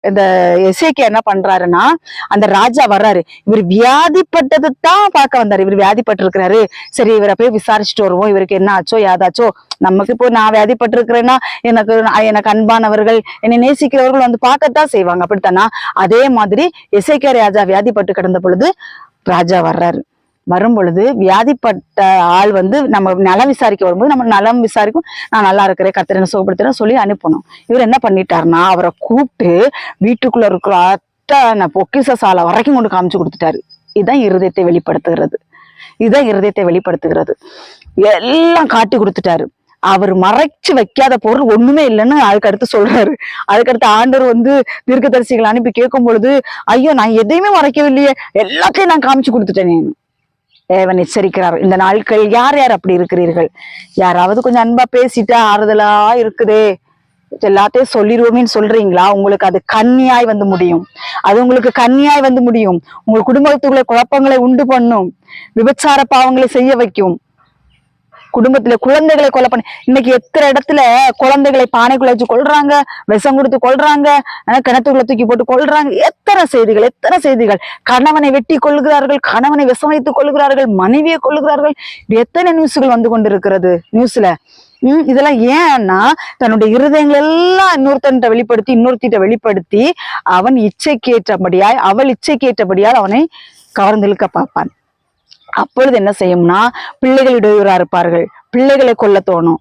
இந்த எசேக்கியா என்ன பண்றாருன்னா, அந்த ராஜா வர்றாரு, இவர் வியாதிப்பட்டது தான் பார்க்க வந்தாரு. இவர் வியாதிப்பட்டு இருக்கிறாரு, சரி இவரை போய் விசாரிச்சுட்டு வருவோம், இவருக்கு என்ன ஆச்சோ ஏதாச்சோ. நமக்கு இப்போ நான் வியாதிப்பட்டு இருக்கிறேன்னா எனக்கு அன்பானவர்கள், என்னை நேசிக்கிறவர்கள் வந்து பார்க்கத்தான் செய்வாங்க, அப்படித்தானா? அதே மாதிரி எசேக்கியா ராஜா வியாதிப்பட்டு கிடந்த பொழுது ராஜா வர்றாரு. வரும் பொழுது வியாதிப்பட்ட ஆள் வந்து நம்ம நலம் விசாரிக்க வரும்போது நம்ம நலம் விசாரிக்கும், நான் நல்லா இருக்கிறேன், கர்த்தரை சுகப்படுத்துறேன்னு சொல்லி அனுப்பணும். இவர் என்ன பண்ணிட்டாருன்னா, அவரை கூப்பிட்டு வீட்டுக்குள்ள இருக்கிற அத்தனை பொக்கிஷ சாலை வரைக்கும் கொண்டு காமிச்சு கொடுத்துட்டாரு. இதுதான் இருதயத்தை வெளிப்படுத்துகிறது. இதுதான் இருதயத்தை வெளிப்படுத்துகிறது. எல்லாம் காட்டி கொடுத்துட்டாரு. அவர் மறைச்சு வைக்காத பொருள் ஒண்ணுமே இல்லைன்னு அதுக்கடுத்து சொல்றாரு. அதுக்கடுத்து ஆண்டவர் வந்து தீர்க்கதரிசிகளை அனுப்பி கேட்கும் பொழுது, ஐயோ நான் எதையுமே மறைக்கவில்லையே, எல்லாத்தையும் நான் காமிச்சு கொடுத்துட்டேன். தேவன் எச்சரிக்கிறார். இந்த நாட்கள் யார் யார் அப்படி இருக்கிறீர்கள்? யாராவது கொஞ்சம் அன்பா பேசிட்டா ஆறுதலா இருக்குதே, எல்லாத்தையும் சொல்லிடுவோமேன்னு சொல்றீங்களா? உங்களுக்கு அது கன்னியாய் வந்து முடியும். அது உங்களுக்கு கன்னியாய் வந்து முடியும். உங்க குடும்பத்துக்குள்ள குழப்பங்களை உண்டு பண்ணும், விபச்சார பாவங்களை செய்ய வைக்கும், குடும்பத்துல குழந்தைகளை கொலை பண்ணி. இன்னைக்கு எத்தனை இடத்துல குழந்தைகளை பானைக்குள்ள வச்சு கொள்றாங்க, விஷம் கொடுத்து கொள்றாங்க, கிணத்துக்குள்ள தூக்கி போட்டு கொள்றாங்க. எத்தனை செய்திகள். கணவனை வெட்டி கொள்ளுகிறார்கள், கணவனை விஷம் வைத்து கொள்ளுகிறார்கள், மனைவியை கொள்ளுகிறார்கள். எத்தனை நியூஸ்கள் வந்து கொண்டிருக்கிறது நியூஸ்ல. இதெல்லாம் ஏன்னா தன்னுடைய இருதயங்கள் எல்லாம் இன்னொருத்திட்ட வெளிப்படுத்தி அவன் இச்சைக்கேற்றபடியாய் அவள் இச்சைக்கேற்றபடியால் அவனை கவர்ந்திழுக்க பார்ப்பான். அப்பொழுது என்ன செய்யும்னா, பிள்ளைகள் இடையூறா இருப்பார்கள், பிள்ளைகளை கொல்ல தோணும்,